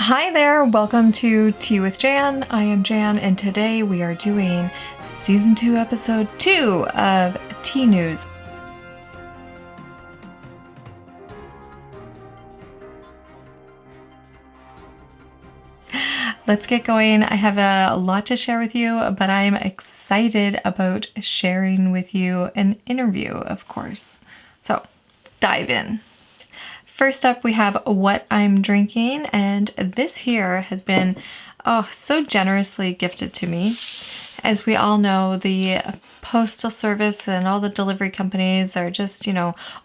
Hi there, welcome to Tea with Jann. I am Jann, and today we are doing Season 2, Episode 2 of Tea News. Let's get going. I have a lot to share with you, but I'm excited about sharing with you an interview, of course. So, dive in. First up, we have what I'm drinking, and this here has been so generously gifted to me. As we all know, the postal service and all the delivery companies are just,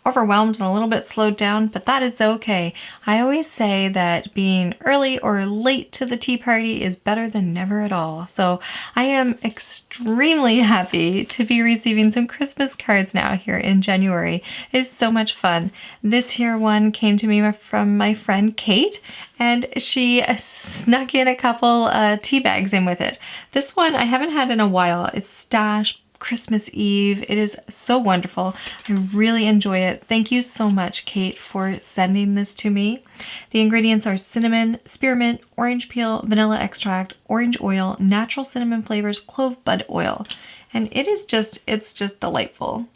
overwhelmed and a little bit slowed down, but that is okay. I always say that being early or late to the tea party is better than never at all. So I am extremely happy to be receiving some Christmas cards now here in January. It is so much fun. This here one came to me from my friend Kate, and she snuck in a couple tea bags in with it. This one I haven't had in a while. It's Stash Christmas Eve. It is so wonderful. I really enjoy it. Thank you so much, Kate, for sending this to me. The ingredients are cinnamon, spearmint, orange peel, vanilla extract, orange oil, natural cinnamon flavors, clove bud oil. And it's just delightful.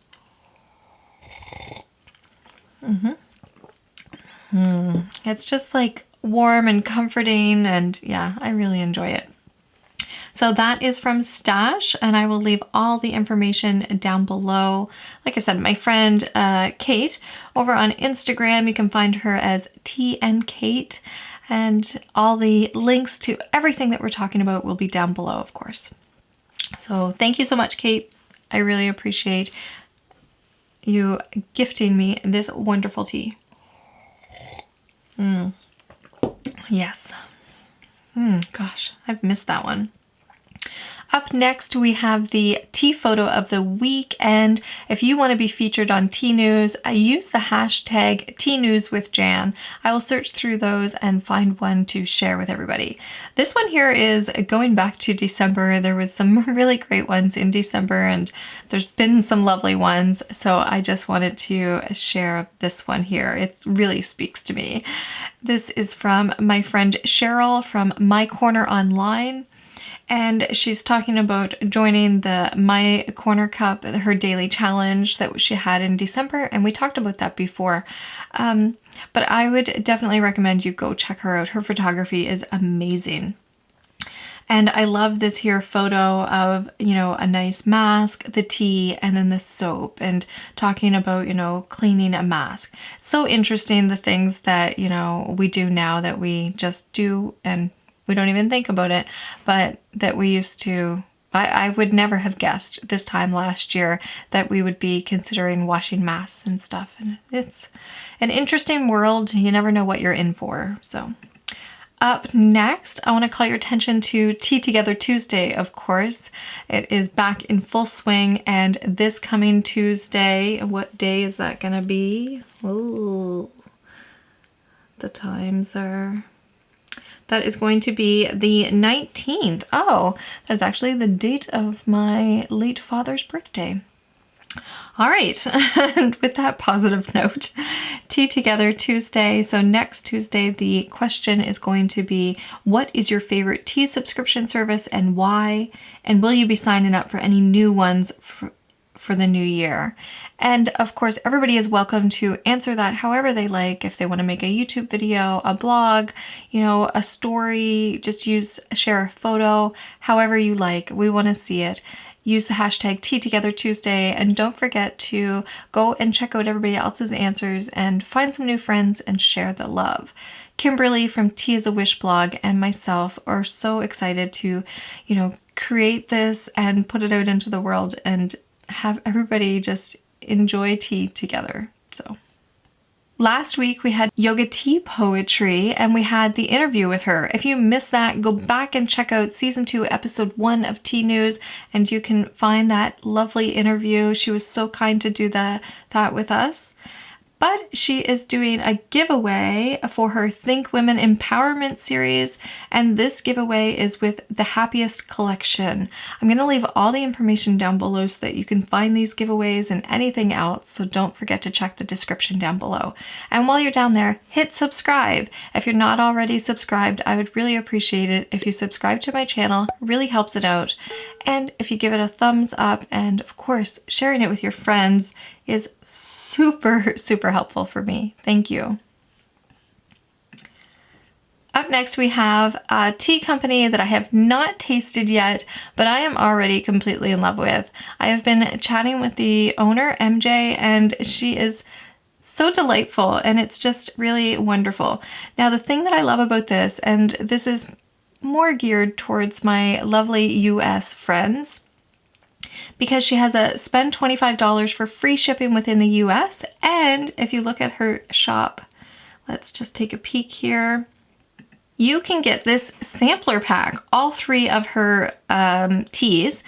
It's just like warm and comforting, and yeah, I really enjoy it. So that is from Stash, and I will leave all the information down below. Like I said, my friend Kate over on Instagram, you can find her as TNKate, and all the links to everything that we're talking about will be down below, of course. So thank you so much, Kate. I really appreciate you gifting me this wonderful tea. Yes. Gosh, I've missed that one. Up next, we have the tea photo of the week, and if you want to be featured on Tea News, I use the hashtag Tea News with Jann. I will search through those and find one to share with everybody. This one here is going back to December. There was some really great ones in December, and there's been some lovely ones, so I just wanted to share this one here. It really speaks to me. This is from my friend Cheryl from My Corner Online. And she's talking about joining the My Corner Cup, her daily challenge that she had in December. And we talked about that before. But I would definitely recommend you go check her out. Her photography is amazing. And I love this here photo of, a nice mask, the tea, and then the soap, and talking about, cleaning a mask. It's so interesting, the things that, we do now that we just do and we don't even think about it, but that we used to. I would never have guessed this time last year that we would be considering washing masks and stuff. And it's an interesting world. You never know what you're in for. So up next, I want to call your attention to Tea Together Tuesday, of course. It is back in full swing, and this coming Tuesday, what day is that going to be? Ooh, the times are... That is going to be the 19th. Oh, that's actually the date of my late father's birthday. All right, and with that positive note, Tea Together Tuesday. So next Tuesday, the question is going to be, what is your favorite tea subscription service and why? And will you be signing up for any new ones for the new year? And of course, everybody is welcome to answer that however they like. If they want to make a YouTube video, a blog, a story, just share a photo, however you like. We want to see it. Use the hashtag Tea Together Tuesday, and don't forget to go and check out everybody else's answers and find some new friends and share the love. Kimberly from Tea is a Wish blog and myself are so excited to, create this and put it out into the world and have everybody just enjoy tea together. So last week we had YogaTeaPoetry, and we had the interview with her. If you missed that, go back and check out Season 2, Episode 1 of Tea News, and you can find that lovely interview. She was so kind to do that with us. but she is doing a giveaway for her Think Women Empowerment series, and this giveaway is with the Happiest collection. I'm going to leave all the information down below so that you can find these giveaways and anything else, so don't forget to check the description down below. And while you're down there, hit subscribe. If you're not already subscribed, I would really appreciate it if you subscribe to my channel. It really helps it out. And if you give it a thumbs up, and of course, sharing it with your friends is super, super helpful for me. Thank you. Up next, we have a tea company that I have not tasted yet, but I am already completely in love with. I have been chatting with the owner, MJ, and she is so delightful, and it's just really wonderful. Now, the thing that I love about this, and this is more geared towards my lovely US friends, because she has a spend $25 for free shipping within the US. And if you look at her shop, let's just take a peek here. You can get this sampler pack, all 3 of her teas,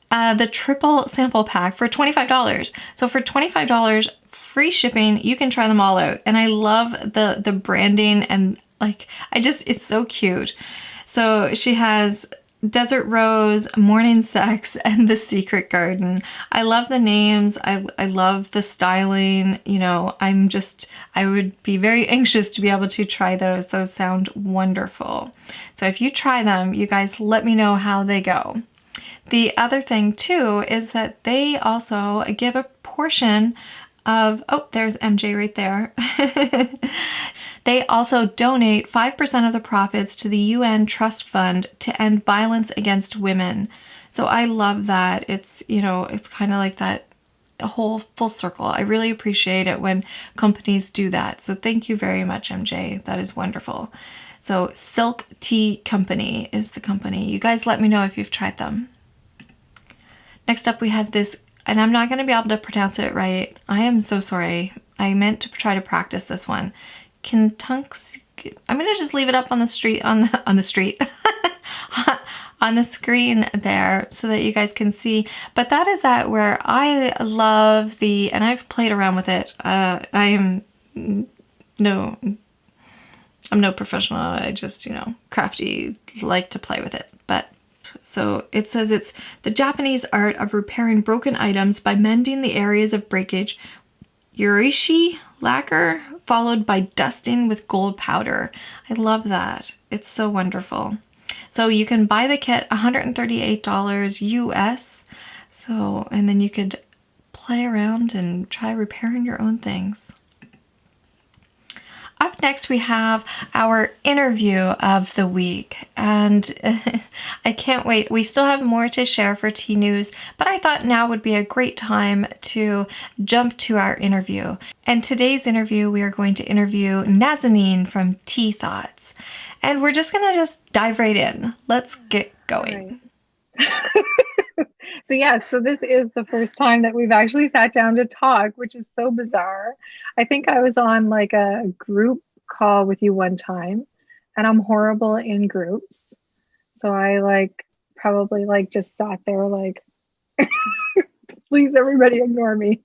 the triple sample pack for $25. So for $25 free shipping, you can try them all out. And I love the branding, and like, it's so cute. So she has Desert Rose, Morning Sex, and The Secret Garden. I love the names. I love the styling. You know, I would be very anxious to be able to try those. Those sound wonderful. So if you try them, you guys let me know how they go. The other thing too is that they also give a portion of, oh, there's MJ right there. They also donate 5% of the profits to the UN Trust Fund to end violence against women. So I love that. It's, you know, it's kind of like that whole full circle. I really appreciate it when companies do that. So thank you very much, MJ. That is wonderful. So Silk Tea Company is the company. You guys let me know if you've tried them. Next up we have this, and I'm not going to be able to pronounce it right. I am so sorry. I meant to try to practice this one. Kentunks. I'm gonna just leave it up on the street, on the street, on the screen there, so that you guys can see. But that is that where I love the, and I've played around with it. I'm no professional. I just, you know, crafty, like to play with it. But so it says it's the Japanese art of repairing broken items by mending the areas of breakage. Urishi lacquer followed by dusting with gold powder. I love that. It's so wonderful. So you can buy the kit $138 US. So, and then you could play around and try repairing your own things. Up next, we have our interview of the week, and I can't wait. We still have more to share for Tea News, but I thought now would be a great time to jump to our interview. And today's interview, we are going to interview Nazanin from Tea Thoughts, and we're just gonna dive right in. Let's get going. So this is the first time that we've actually sat down to talk, which is so bizarre. I think I was on like a group call with you one time, and I'm horrible in groups. So I probably just sat there like, please everybody ignore me.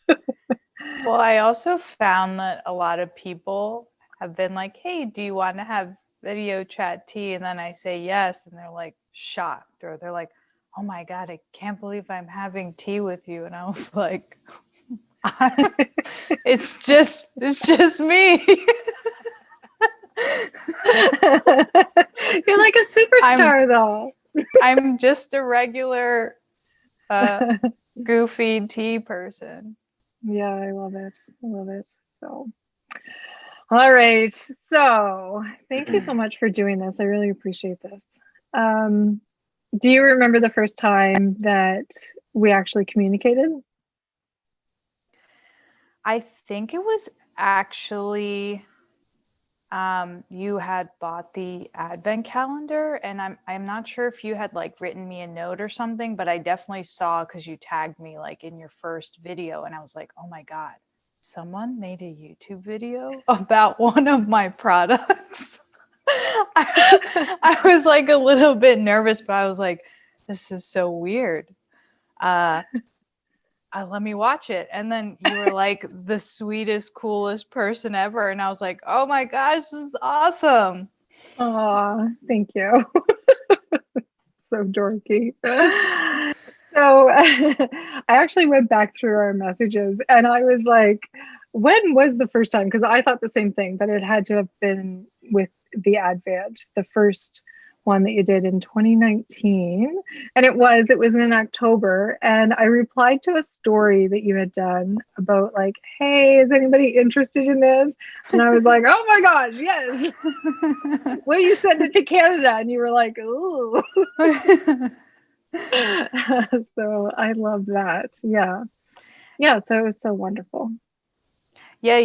Well, I also found that a lot of people have been like, hey, do you want to have video chat tea? And then I say yes, and they're like shocked, or they're like, oh my God, I can't believe I'm having tea with you. And I was like, it's just me. You're like a superstar though. I'm just a regular goofy tea person. Yeah, I love it. I love it. So, all right. So thank you so much for doing this. I really appreciate this. Do you remember the first time that we actually communicated? I think it was actually you had bought the advent calendar, and I'm not sure if you had like written me a note or something, but I definitely saw, because you tagged me like in your first video, and I was like, oh my God, someone made a YouTube video about one of my products. I was like a little bit nervous, but I was like, this is so weird. let me watch it. And then you were like the sweetest, coolest person ever. And I was like, oh my gosh, this is awesome. Aw, thank you. So dorky. So I actually went back through our messages and I was like, when was the first time? Because I thought the same thing, that it had to have been with the Advent, the first one that you did in 2019. And it was in October. And I replied to a story that you had done about like, hey, is anybody interested in this? And I was like, oh my gosh, yes. Will you send it to Canada? And you were like, ooh. So I love that. Yeah. Yeah. So it was so wonderful. Yeah,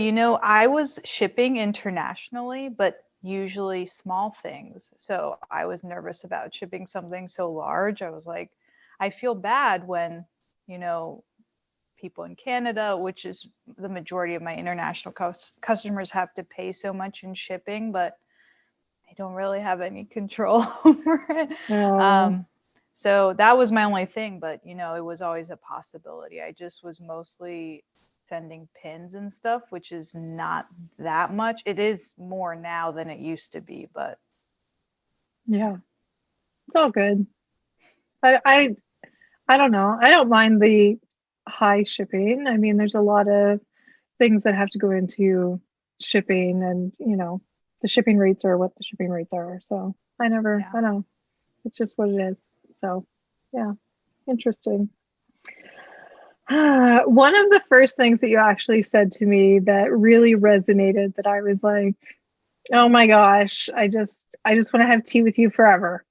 I was shipping internationally, but usually small things. So I was nervous about shipping something so large. I was like, I feel bad when, people in Canada, which is the majority of my international customers, have to pay so much in shipping, but I don't really have any control over it. Oh. So that was my only thing, but it was always a possibility. I just was mostly sending pins and stuff, which is not that much. It is more now than it used to be, but Yeah. It's all good. I don't know. I don't mind the high shipping. I mean, there's a lot of things that have to go into shipping and, the shipping rates are what the shipping rates are. So I don't know. It's just what it is. So yeah, interesting. One of the first things that you actually said to me that really resonated, that I was like, oh my gosh, I just want to have tea with you forever.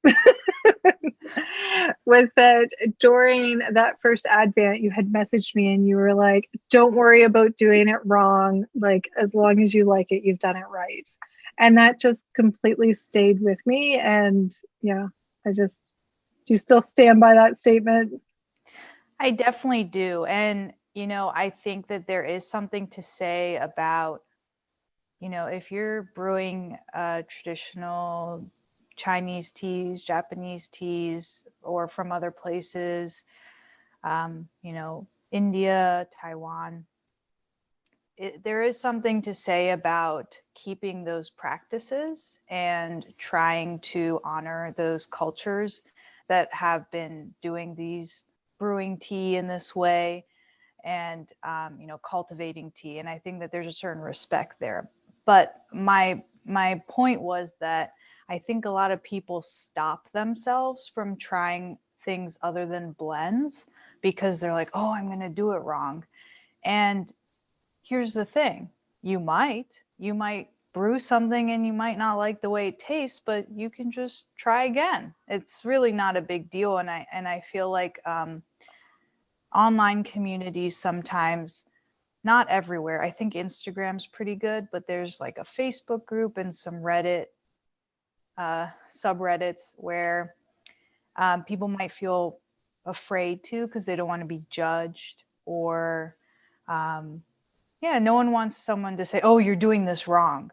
Was that during that first Advent, you had messaged me and you were like, don't worry about doing it wrong. Like, as long as you like it, you've done it right. And that just completely stayed with me. And yeah, do you still stand by that statement? I definitely do. And, I think that there is something to say about, if you're brewing traditional Chinese teas, Japanese teas, or from other places, India, Taiwan, there is something to say about keeping those practices and trying to honor those cultures that have been doing these brewing tea in this way and cultivating tea. And I think that there's a certain respect there. But my point was that I think a lot of people stop themselves from trying things other than blends because they're like, oh, I'm going to do it wrong. And here's the thing, you might brew something and you might not like the way it tastes, but you can just try again. It's really not a big deal. And I feel like online communities sometimes, not everywhere, I think Instagram's pretty good, but there's like a Facebook group and some Reddit subreddits where people might feel afraid to because they don't want to be judged, or no one wants someone to say, oh, you're doing this wrong.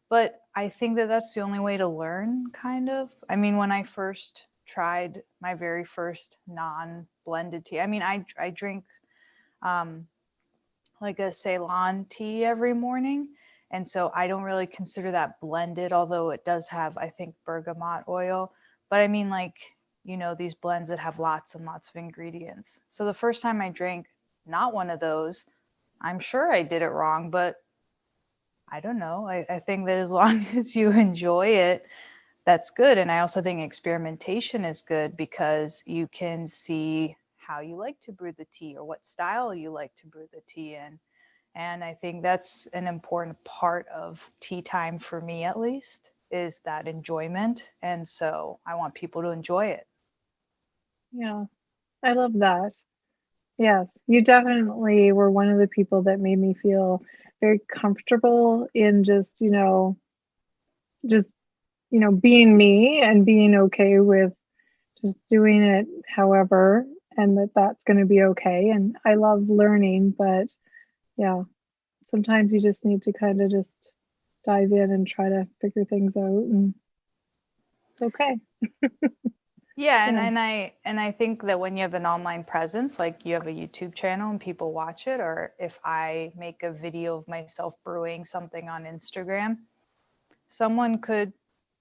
But I think that that's the only way to learn, kind of. I mean, when I first tried my very first non-blended tea, I mean, I drink like a Ceylon tea every morning. And so I don't really consider that blended, although it does have, I think, bergamot oil. But I mean, like, these blends that have lots and lots of ingredients. So the first time I drank not one of those, I'm sure I did it wrong, but I don't know. I think that as long as you enjoy it, that's good. And I also think experimentation is good because you can see how you like to brew the tea or what style you like to brew the tea in. And I think that's an important part of tea time for me, at least, is that enjoyment. And so I want people to enjoy it. Yeah, I love that. Yes, you definitely were one of the people that made me feel very comfortable in just, being me and being okay with just doing it however, and that's going to be okay. And I love learning, but yeah, sometimes you just need to kind of just dive in and try to figure things out, and it's okay. Yeah, Yeah. and I think that when you have an online presence, like you have a YouTube channel and people watch it, or if I make a video of myself brewing something on Instagram, someone could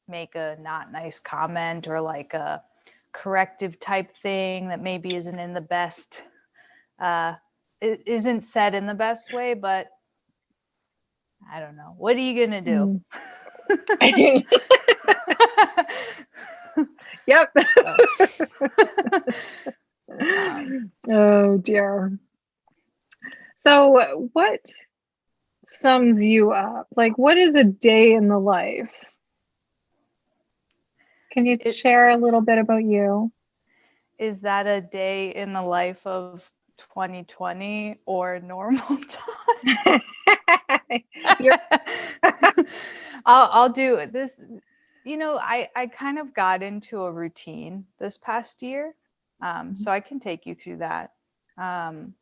make a not nice comment or like a corrective type thing that maybe isn't in the best it isn't said in the best way, but I don't know. What are you gonna do? Yep. Um, Oh dear. So what sums you up? Like, what is a day in the life? Can you it, share a little bit about you? is that a day in the life of 2020 or normal time? You're I'll do this. You know, I kind of got into a routine this past year. So I can take you through that. Um,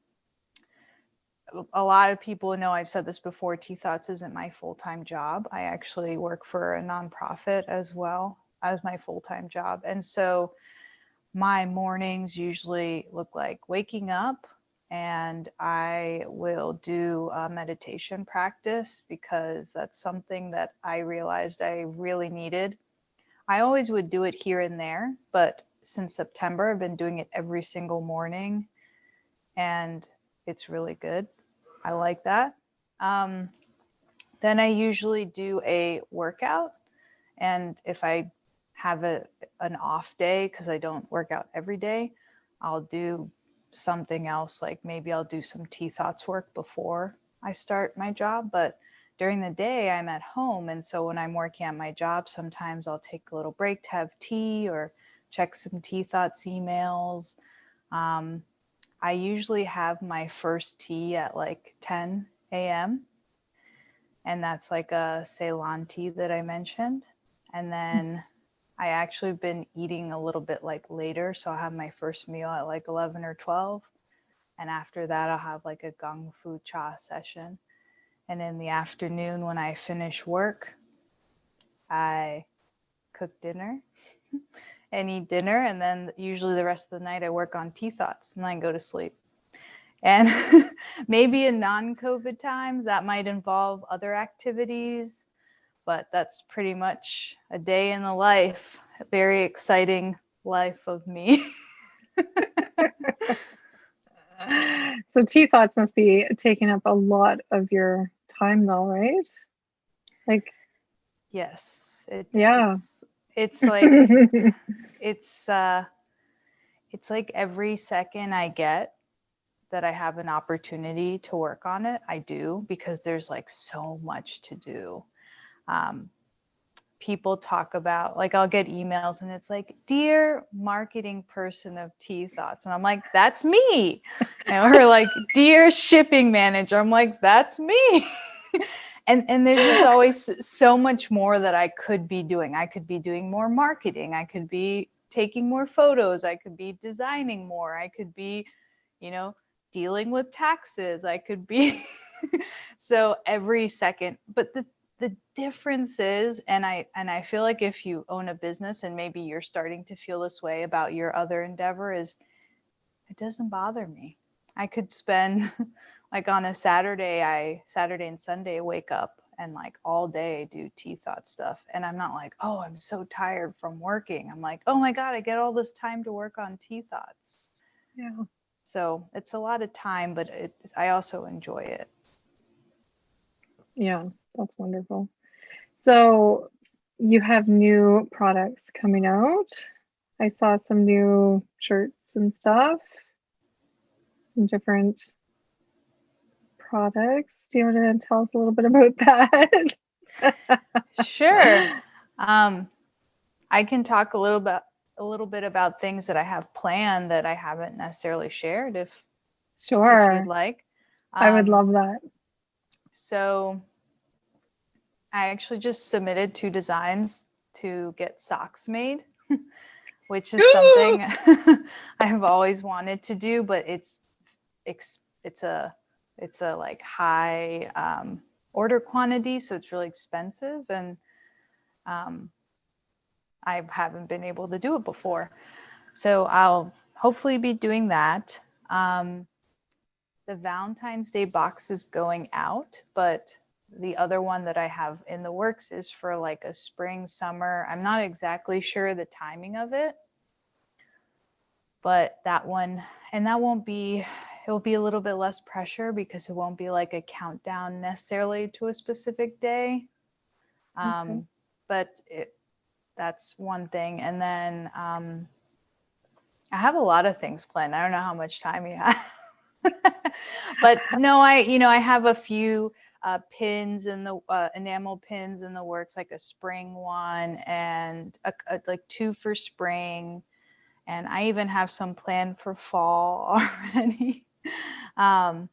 a lot of people know I've said this before, Tea Thoughts isn't my full-time job. I actually work for a nonprofit as well as my full-time job. And so my mornings usually look like waking up, and I will do a meditation practice because that's something that I realized I really needed. I always would do it here and there, but since September, I've been doing it every single morning, and it's really good. I like that. Um, then I usually do a workout, and if I have an off day because I don't work out every day, I'll do something else. Like maybe I'll do some tea thoughts work before I start my job. But during the day, I'm at home. And so when I'm working at my job, sometimes I'll take a little break to have tea or check some tea thoughts emails. Um, I usually have my first tea at like 10 a.m. And that's like a Ceylon tea that I mentioned. And then I actually have been eating a little bit like later. So I'll have my first meal at like 11 or 12. And after that, I'll have like a Gong Fu Cha session. And in the afternoon, when I finish work, I cook dinner and eat dinner. And then usually the rest of the night, I work on tea thoughts and then I go to sleep. And maybe in non-COVID times, that might involve other activities, but that's pretty much a day in the life, a very exciting life of me. so tea thoughts must be taking up a lot of your time though, right? Like, Yes, it yeah. does. It's like it's like every second I get that I have an opportunity to work on it, I do, because there's like so much to do. People talk about, like, I'll get emails and it's like, dear marketing person of Tea Thoughts. And I'm like, that's me. Or like, dear shipping manager. I'm like, that's me. And there's just always so much more that I could be doing. I could be doing more marketing. I could be taking more photos. I could be designing more. I could be, dealing with taxes. I could be so every second. But the difference is, and I feel like if you own a business and maybe you're starting to feel this way about your other endeavor, is it doesn't bother me. I could spend like on a Saturday and Sunday wake up and like all day do tea thought stuff. And I'm not like, oh, I'm so tired from working. I'm like, oh my God, I get all this time to work on tea thoughts. Yeah. So it's a lot of time, but I also enjoy it. Yeah, that's wonderful. So you have new products coming out. I saw some new shirts and stuff, some different products. Do you want to tell us a little bit about that? Sure. I can talk a little bit about things that I have planned that I haven't necessarily shared if Sure. you'd like. I would love that. So I actually just submitted 2 designs to get socks made, which is something I have always wanted to do, but it's a like high order quantity, so it's really expensive, and I haven't been able to do it before. So I'll hopefully be doing that. The Valentine's Day box is going out, but the other one that I have in the works is for like a spring, summer. I'm not exactly sure the timing of it, but that one, and that won't be, it'll be a little bit less pressure because it won't be like a countdown necessarily to a specific day. But that's one thing. And then I have a lot of things planned. I don't know how much time you have. But no, I have a few pins in the enamel pins in the works, like a spring one and like 2 for spring. And I even have some planned for fall already. I've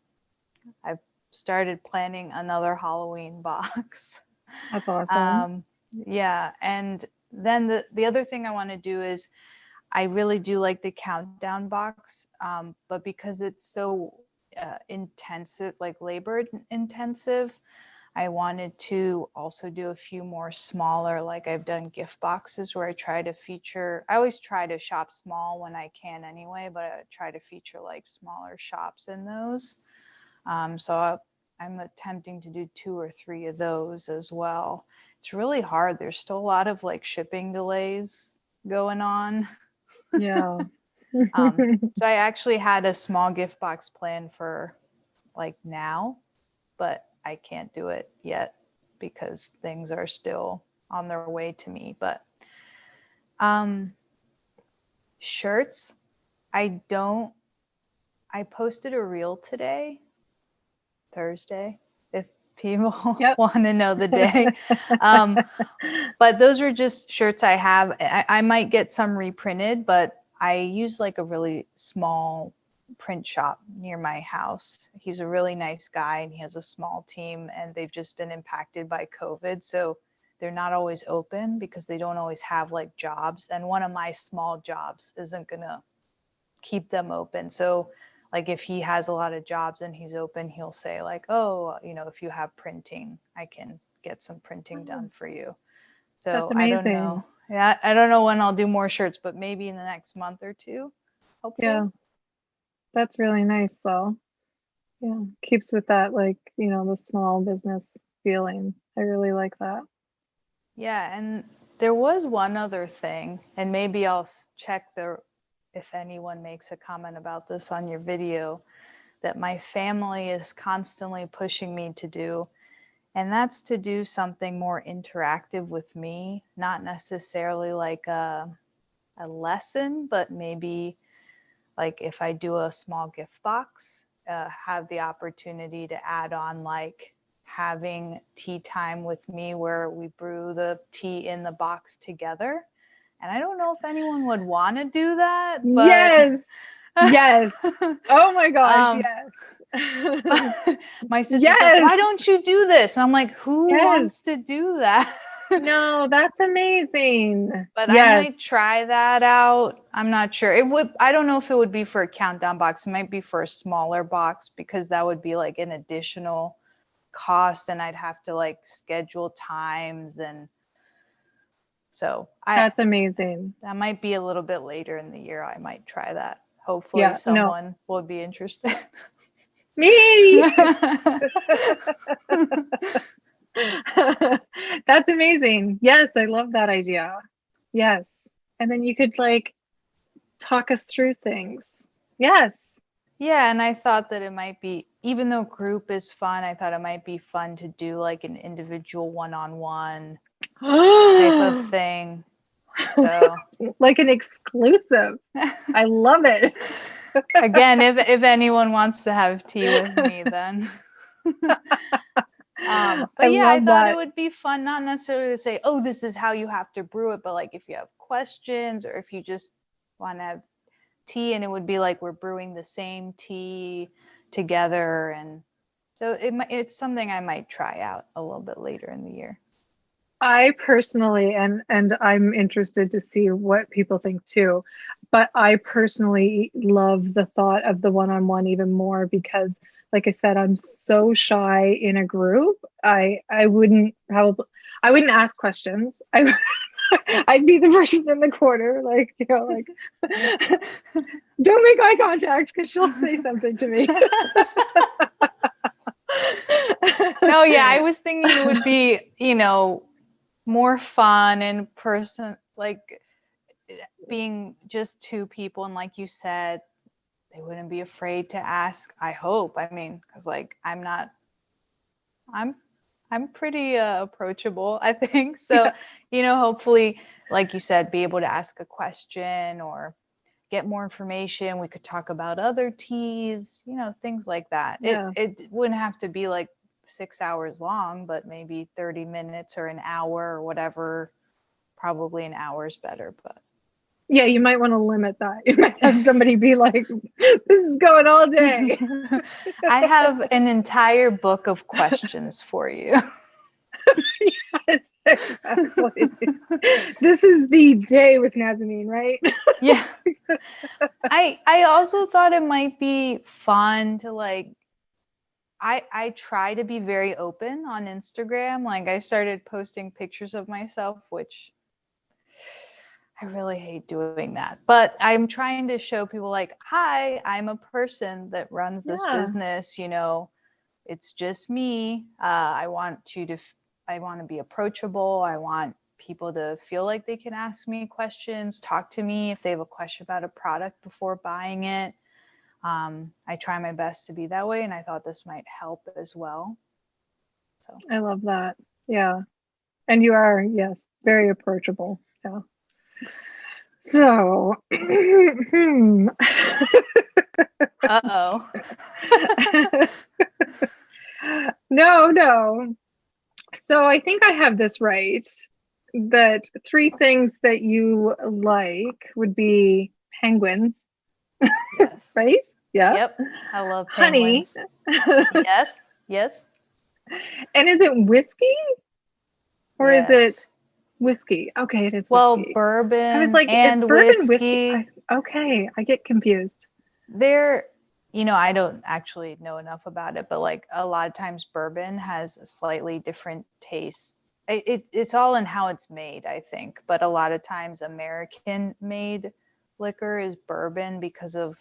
started planning another Halloween box. That's awesome. Yeah. And then the other thing I want to do is I really do like the countdown box, but because it's so intensive, like labor intensive, I wanted to also do a few more smaller, like I've done gift boxes where I try to feature, I always try to shop small when I can anyway, but I try to feature like smaller shops in those. So I'm attempting to do 2 or 3 of those as well. It's really hard. There's still a lot of like shipping delays going on. Yeah. So I actually had a small gift box planned for like now, but I can't do it yet because things are still on their way to me. But shirts, I posted a reel today, Thursday, if people want to know the day. But those are just shirts I have. I might get some reprinted, but I use like a really small print shop near my house. He's a really nice guy and he has a small team, and they've just been impacted by COVID. So they're not always open because they don't always have like jobs. And one of my small jobs isn't going to keep them open. So like if he has a lot of jobs and he's open, he'll say like, oh, if you have printing, I can get some printing done for you. So That's amazing. I don't know. Yeah, I don't know when I'll do more shirts, but maybe in the next month or two, hopefully. Yeah. That's really nice though. Yeah. Keeps with that, like, the small business feeling. I really like that. Yeah. And there was one other thing, and maybe I'll check if anyone makes a comment about this on your video, that my family is constantly pushing me to do. And that's to do something more interactive with me, not necessarily like a lesson, but maybe like if I do a small gift box, have the opportunity to add on like having tea time with me where we brew the tea in the box together. And I don't know if anyone would want to do that, but yes. Oh my gosh, yes. My sister's like, why don't you do this? And I'm like, who wants to do that? No, that's amazing. But I might try that out. I'm not sure. I don't know if it would be for a countdown box. It might be for a smaller box because that would be like an additional cost and I'd have to like schedule times. And so that's amazing. That might be a little bit later in the year. I might try that. Hopefully someone will be interested. Me! That's amazing. Yes, I love that idea. Yes. And then you could like talk us through things. Yes. Yeah, and I thought that it might be, even though group is fun, I thought it might be fun to do like an individual one-on-one type of thing. So like an exclusive. I love it. Again, if anyone wants to have tea with me, then. But yeah, I thought it would be fun, not necessarily to say, oh, this is how you have to brew it, but like if you have questions or if you just want to have tea, and it would be like we're brewing the same tea together. And so it's something I might try out a little bit later in the year. I personally, and I'm interested to see what people think too, but I personally love the thought of the one-on-one even more because, like I said, I'm so shy in a group. I wouldn't ask questions. I'd be the person in the corner, like, like, don't make eye contact because she'll say something to me. No, yeah, I was thinking it would be, more fun in person, like being just two people. And like you said, they wouldn't be afraid to ask, I hope. I mean, because like I'm pretty approachable, I think. So, hopefully, like you said, be able to ask a question or get more information. We could talk about other teas, things like that. Yeah. It wouldn't have to be like 6 hours long, but maybe 30 minutes or an hour or whatever. Probably an hour is better, but yeah, you might want to limit that. You might have somebody be like, this is going all day. I have an entire book of questions for you. Yes, exactly. This is the day with Nazanin, right? Yeah. I also thought it might be fun to like, I try to be very open on Instagram. Like I started posting pictures of myself, which I really hate doing that. But I'm trying to show people like, hi, I'm a person that runs this business, it's just me. I want to be approachable. I want people to feel like they can ask me questions, talk to me if they have a question about a product before buying it. I try my best to be that way, and I thought this might help as well. So I love that. Yeah. And you are, yes, very approachable. Yeah. So, uh-oh. No. So I think I have this right, that 3 things that you like would be penguins, Yes. right? Yeah. Yep. I love Honey. penguins. Yes. And is it whiskey? Or yes. is it whiskey? Okay, it is whiskey. Well, bourbon I was like, and is bourbon whiskey. Okay, I get confused. They're, I don't actually know enough about it, but like a lot of times bourbon has a slightly different taste. It's all in how it's made, I think. But a lot of times American made liquor is bourbon because of,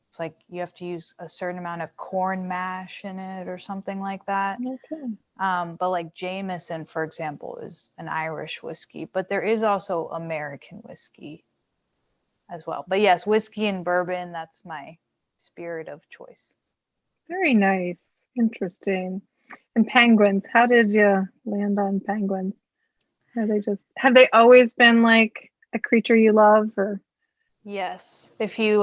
it's like you have to use a certain amount of corn mash in it or something like that. Okay. But like Jameson, for example, is an Irish whiskey, but there is also American whiskey as well. But yes, whiskey and bourbon, that's my spirit of choice. Very nice. Interesting. And penguins, how did you land on penguins? Have they always been like a creature you love, or? Yes. If you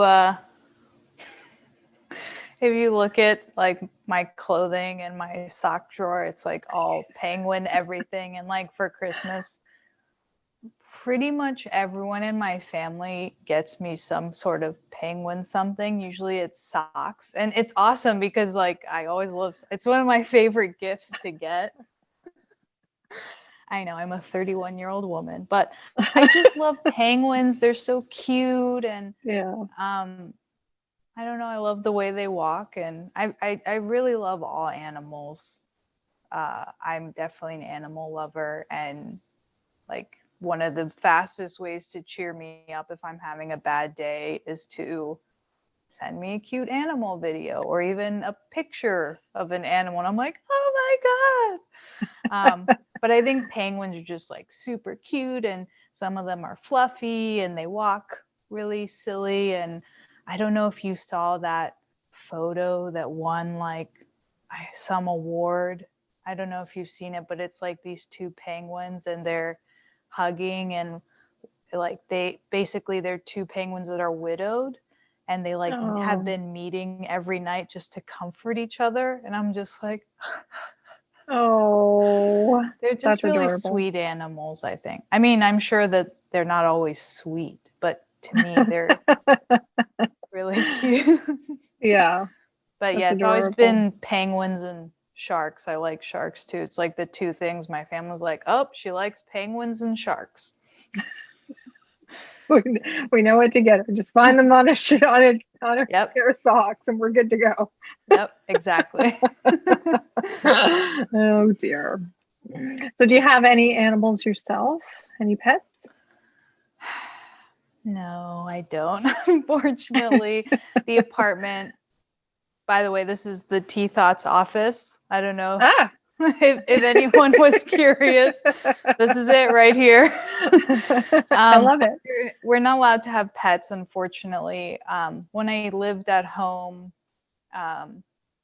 look at like my clothing and my sock drawer, it's like all penguin everything. And like for Christmas, pretty much everyone in my family gets me some sort of penguin something. Usually it's socks. And it's awesome because like I always love, it's one of my favorite gifts to get. I know I'm a 31-year-old woman, but I just love penguins. They're so cute. And I don't know. I love the way they walk, and I really love all animals. I'm definitely an animal lover, and like one of the fastest ways to cheer me up if I'm having a bad day is to send me a cute animal video or even a picture of an animal. And I'm like, oh my God. But I think penguins are just like super cute, and some of them are fluffy and they walk really silly. And I don't know if you saw that photo that won like some award. I don't know if you've seen it, but it's like these 2 penguins and they're hugging, and like they're 2 penguins that are widowed, and they like have been meeting every night just to comfort each other. And I'm just like, they're just really adorable. Sweet animals, I think. I mean, I'm sure that they're not always sweet, but to me, they're really cute. Yeah. But yeah, it's always been penguins and sharks. I like sharks too. It's like the 2 things my family's like, oh, she likes penguins and sharks. We know what to get her. Just find them on a pair of socks and we're good to go. Yep, exactly. Oh dear. So do you have any animals yourself? Any pets? No, I don't. Unfortunately, the apartment, by the way, this is the Tea Thoughts office. I don't know Ah. if anyone was curious. This is it right here. I love it. We're not allowed to have pets, unfortunately. When I lived at home,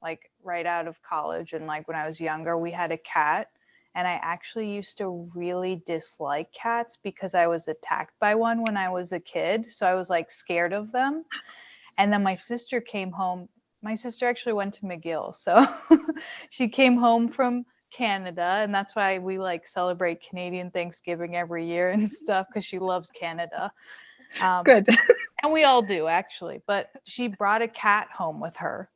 like right out of college and like when I was younger, we had a cat. And I actually used to really dislike cats because I was attacked by one when I was a kid. So I was like scared of them. And then my sister came home. My sister actually went to McGill. So she came home from Canada. And that's why we like celebrate Canadian Thanksgiving every year and stuff, because she loves Canada. Good. And we all do, actually. But she brought a cat home with her.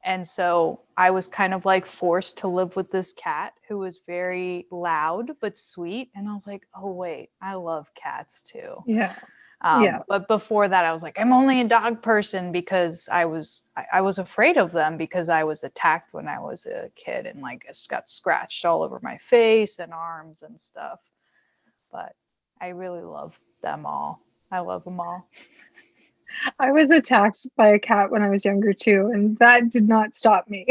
And so I was kind of like forced to live with this cat who was very loud but sweet. And I was like, oh, wait, I love cats too. Yeah. But before that, I was like, I'm only a dog person because I was afraid of them because I was attacked when I was a kid and like I got scratched all over my face and arms and stuff. But I really love them all. I love them all. I was attacked by a cat when I was younger too, and that did not stop me.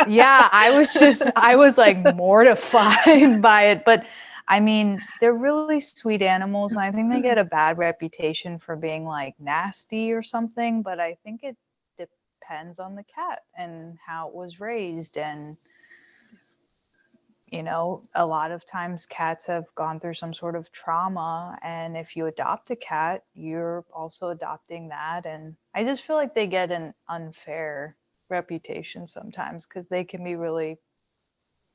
Yeah, I was like mortified by it. But I mean, they're really sweet animals. And I think they get a bad reputation for being like nasty or something. But I think it depends on the cat and how it was raised. And, you know, a lot of times cats have gone through some sort of trauma. And if you adopt a cat, you're also adopting that. And I just feel like they get an unfair reputation sometimes because they can be really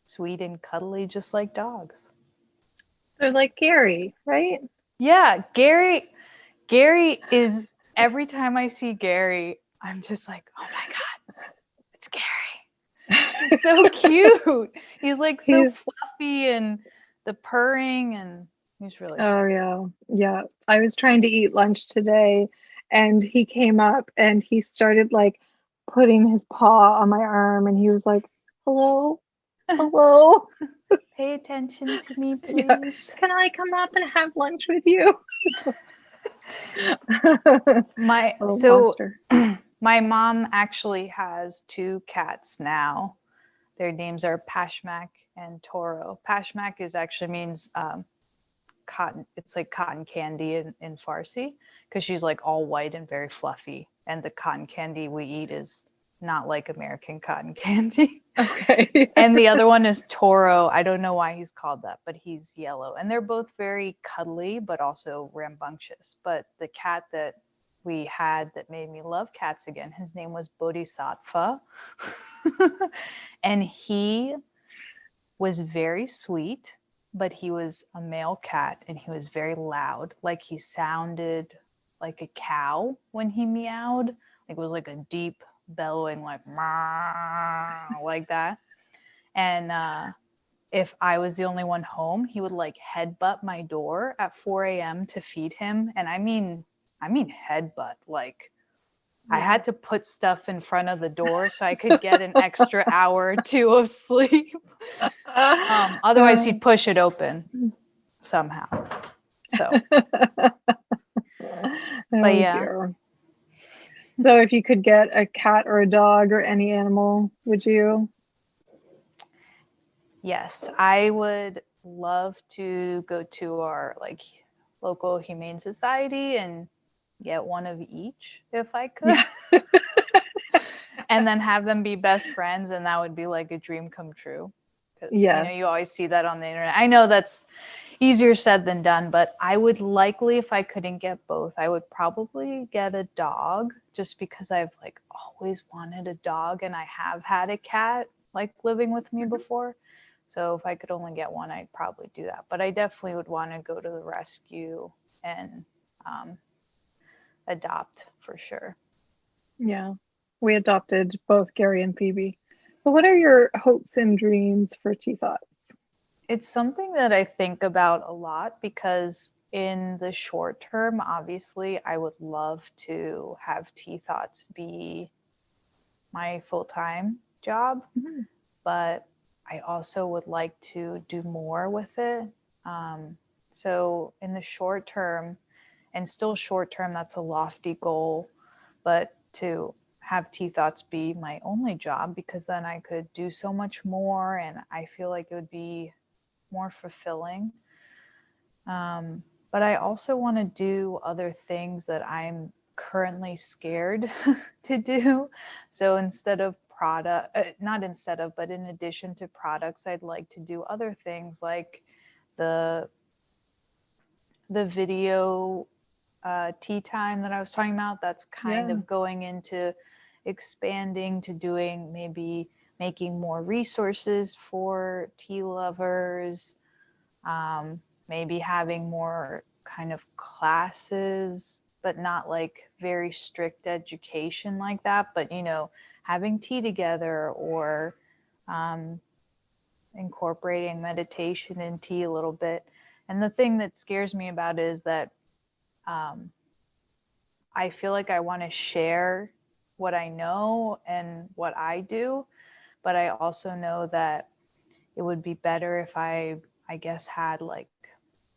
sweet and cuddly just like dogs. They're like Gary, right? Yeah, Gary is, every time I see Gary, I'm just like, oh my God, it's Gary. He's so cute. He's like so fluffy and the purring, and he's really sweet. Oh yeah. Yeah. I was trying to eat lunch today and he came up and he started like putting his paw on my arm and he was like, hello, hello. Pay attention to me, please. Yeah. Can I come up and have lunch with you? My mom actually has 2 cats now. Their names are Pashmak and Toro. Pashmak actually means cotton. It's like cotton candy in Farsi, because she's like all white and very fluffy. And the cotton candy we eat is not like American cotton candy. Okay. And the other one is Toro. I don't know why he's called that, but he's yellow. And they're both very cuddly, but also rambunctious. But the cat that we had that made me love cats again, his name was Bodhisattva. And he was very sweet, but he was a male cat and he was very loud. Like he sounded like a cow when he meowed. Like it was like a deep bellowing, like like that. And if I was the only one home, he would like headbutt my door at 4 a.m. to feed him. And I mean headbutt, like I had to put stuff in front of the door so I could get an extra hour or 2 of sleep. Otherwise, he'd push it open somehow. So, but yeah. Dear. So, if you could get a cat or a dog or any animal, would you? Yes, I would love to go to our like local humane society and get one of each if I could. And then have them be best friends, and that would be like a dream come true. Because you know, you always see that on the internet. I know that's easier said than done, but I would likely, if I couldn't get both, I would probably get a dog, just because I've like always wanted a dog, and I have had a cat like living with me before. So if I could only get one, I'd probably do that. But I definitely would want to go to the rescue and adopt for sure. Yeah. We adopted both Gary and Phoebe. So what are your hopes and dreams for Tea Thoughts? It's something that I think about a lot, because in the short term, obviously, I would love to have Tea Thoughts be my full-time job, but I also would like to do more with it. So in the short term, and still short term, that's a lofty goal, but to have Tea Thoughts be my only job, because then I could do so much more and I feel like it would be more fulfilling. But I also want to do other things that I'm currently scared to do. So instead of not instead of, but in addition to products, I'd like to do other things like the video tea time that I was talking about. That's kind of going into expanding to doing, maybe making more resources for tea lovers, maybe having more kind of classes, but not like very strict education like that, but having tea together, or incorporating meditation and tea a little bit. And the thing that scares me about it is that I feel like I want to share what I know and what I do, but I also know that it would be better if I guess, had like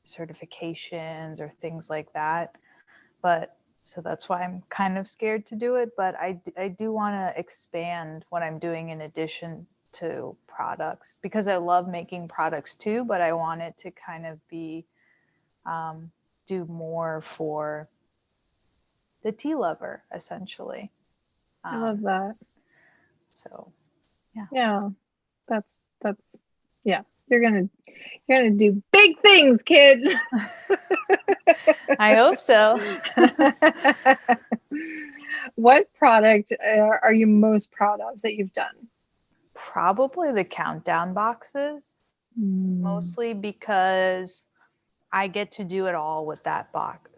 certifications or things like that. But so that's why I'm kind of scared to do it. But I do want to expand what I'm doing in addition to products, because I love making products too, but I want it to kind of be do more for the tea lover, essentially. I love that. So yeah, that's yeah, you're gonna do big things, kid. I hope so. What product are you most proud of that you've done? Probably the countdown boxes, mostly because I get to do it all with that box.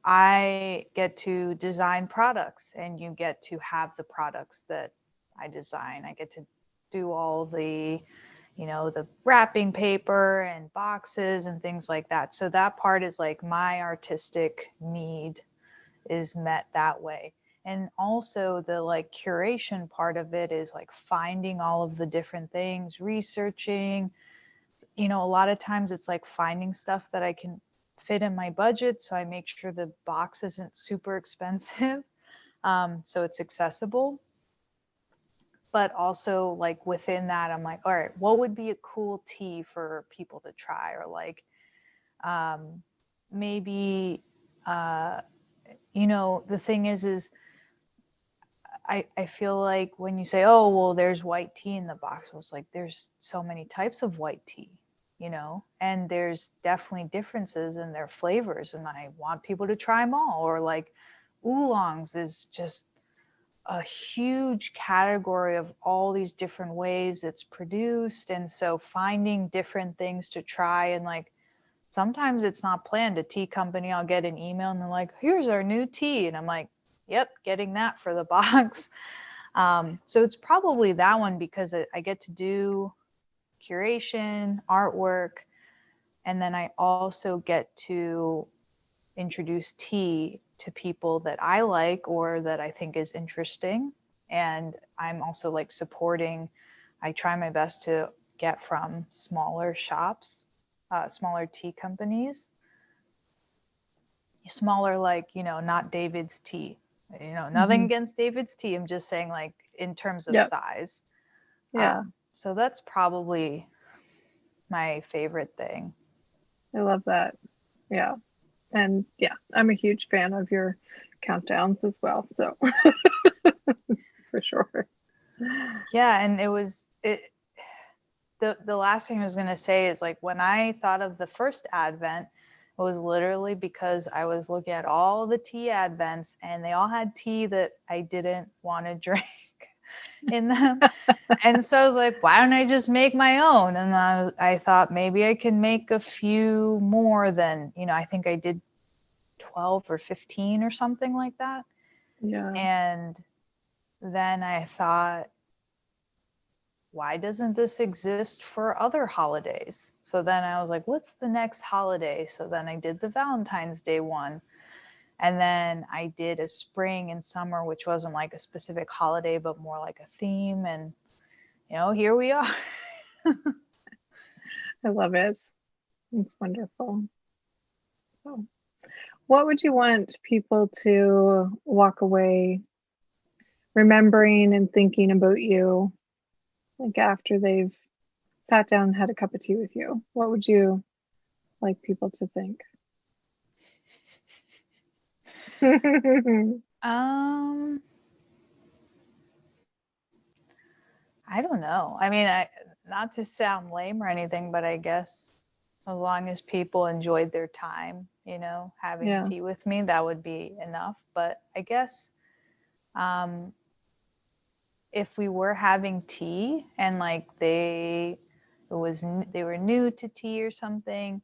I get to design products, and you get to have the products that I design. I get to do all the, the wrapping paper and boxes and things like that. So that part is like my artistic need is met that way. And also the like curation part of it is like finding all of the different things, researching. A lot of times it's like finding stuff that I can fit in my budget, so I make sure the box isn't super expensive, so it's accessible. But also like within that, I'm like, all right, what would be a cool tea for people to try? Or like maybe the thing is I feel like when you say, oh, well, there's white tea in the box, I was like, there's so many types of white tea, and there's definitely differences in their flavors, and I want people to try them all. Or like oolongs is just a huge category of all these different ways it's produced. And so finding different things to try, and like sometimes it's not planned. A tea company, I'll get an email and they're like, here's our new tea. And I'm like, yep, getting that for the box. So it's probably that one, because I get to do curation, artwork, and then I also get to introduce tea to people that I like or that I think is interesting. And I'm also like supporting, I try my best to get from smaller shops, smaller tea companies, smaller, like, not DAVIDsTEA, nothing against DAVIDsTEA. I'm just saying, like, in terms of size. Yeah. So that's probably my favorite thing. I love that. Yeah. And yeah, I'm a huge fan of your countdowns as well. So for sure. Yeah. And the last thing I was going to say is, like, when I thought of the first Advent, it was literally because I was looking at all the tea Advents and they all had tea that I didn't want to drink in them. And so I was like, why don't I just make my own? And I thought maybe I can make a few more than, I think I did 12 or 15 or something like that. Yeah. And then I thought, why doesn't this exist for other holidays? So then I was like, what's the next holiday? So then I did the Valentine's Day one. And then I did a spring and summer, which wasn't like a specific holiday, but more like a theme. And, here we are. I love it. It's wonderful. Oh. What would you want people to walk away remembering and thinking about you, like after they've sat down and had a cup of tea with you? What would you like people to think? I don't know. I mean, not to sound lame or anything, but I guess as long as people enjoyed their time, you know, having Yeah. tea with me, that would be enough. But I guess if we were having tea and like they were new to tea or something,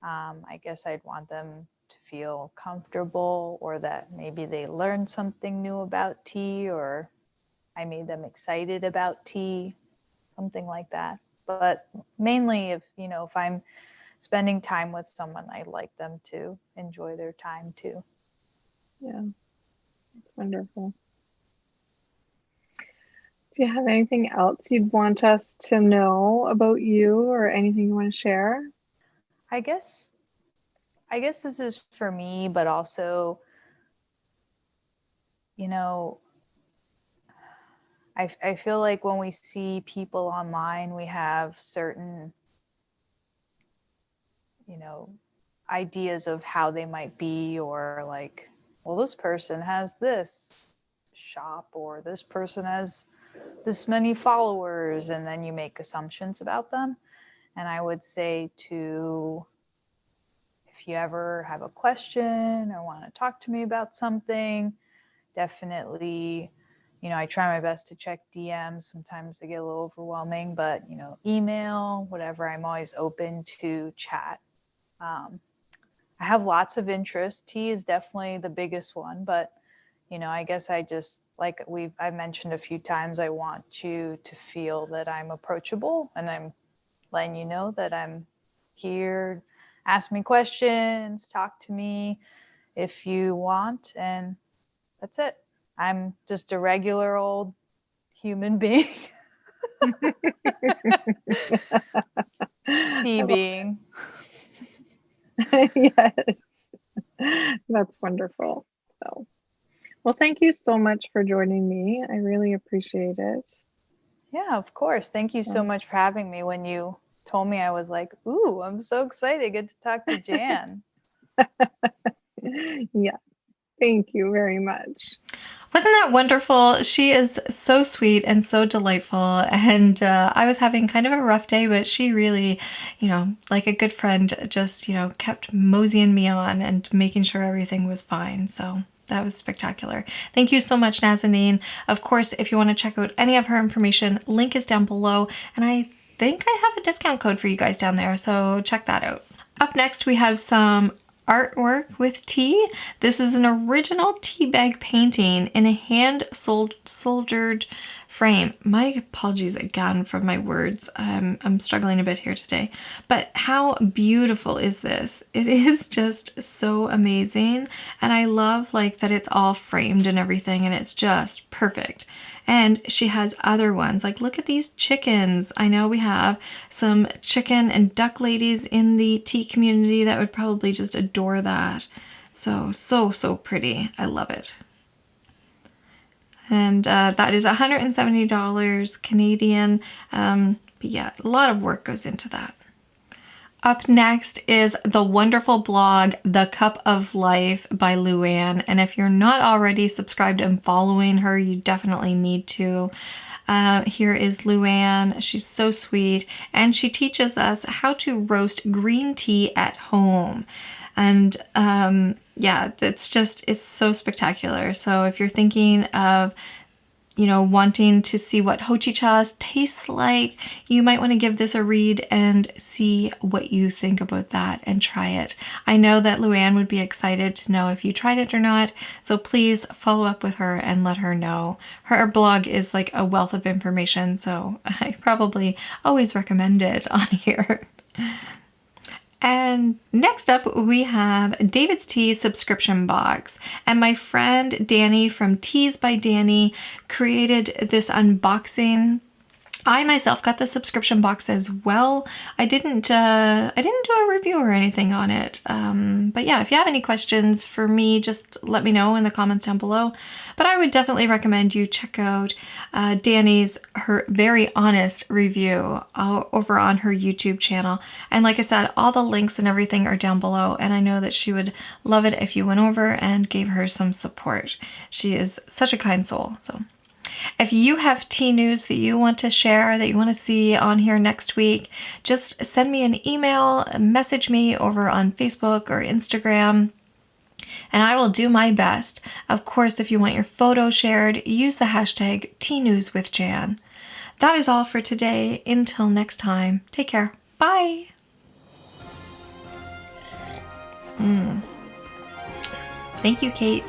I guess I'd want them to feel comfortable, or that maybe they learned something new about tea, or I made them excited about tea, something like that. But mainly if I'm spending time with someone, I'd like them to enjoy their time too. Yeah, that's wonderful. Do you have anything else you'd want us to know about you, or anything you want to share? I guess this is for me, but also, I feel like when we see people online, we have certain, ideas of how they might be, or like, well, this person has this shop, or this person has this many followers, and then you make assumptions about them. And I would say if you ever have a question or want to talk to me about something, definitely, I try my best to check DMs. Sometimes they get a little overwhelming, but, email, whatever, I'm always open to chat. I have lots of interests. Tea is definitely the biggest one, but, I guess I just, like I've mentioned a few times, I want you to feel that I'm approachable, and I'm letting you know that I'm here. Ask me questions, talk to me if you want, and that's it. I'm just a regular old human being. Tea being. Yes, that's wonderful. So, well, thank you so much for joining me. I really appreciate it. Yeah, of course. Thank you so much for having me. When you told me, I was like, ooh, I'm so excited to get to talk to Jann. Yeah, thank you very much. Wasn't that wonderful? She is so sweet and so delightful. And I was having kind of a rough day, but she really, like a good friend, just, kept moseying me on and making sure everything was fine. So that was spectacular. Thank you so much, Nazanin. Of course, if you want to check out any of her information, link is down below. And I think I have a discount code for you guys down there, so check that out. Up next, we have some artwork with tea. This is an original tea bag painting in a hand soldered frame. My apologies again for my words. I'm struggling a bit here today. But how beautiful is this? It is just so amazing. And I love like that it's all framed and everything, and it's just perfect. And she has other ones, like look at these chickens. I know we have some chicken and duck ladies in the tea community that would probably just adore that. So pretty. I love it. And that is $170 Canadian. But yeah, a lot of work goes into that. Up next is the wonderful blog, The Cup of Life by Luann. And if you're not already subscribed and following her, you definitely need to. Here is Luann. She's so sweet. And she teaches us how to roast green tea at home. And yeah, it's so spectacular. So if you're thinking of wanting to see what hojicha tastes like, you might want to give this a read and see what you think about that and try it. I know that Luann would be excited to know if you tried it or not, so please follow up with her and let her know. Her blog is like a wealth of information, so I probably always recommend it on here. And next up, we have DAVIDsTEA subscription box. And my friend Dani from Teas by Dani created this unboxing. I myself got the subscription box as well. I didn't do a review or anything on it. But yeah, if you have any questions for me, just let me know in the comments down below. But I would definitely recommend you check out Dani's, her very honest review over on her YouTube channel. And like I said, all the links and everything are down below. And I know that she would love it if you went over and gave her some support. She is such a kind soul. So if you have tea news that you want to share, that you want to see on here next week, just send me an email, message me over on Facebook or Instagram, and I will do my best. Of course, if you want your photo shared, use the hashtag #TeaNewsWithJann. That is all for today. Until next time, take care. Bye. Thank you, Kate.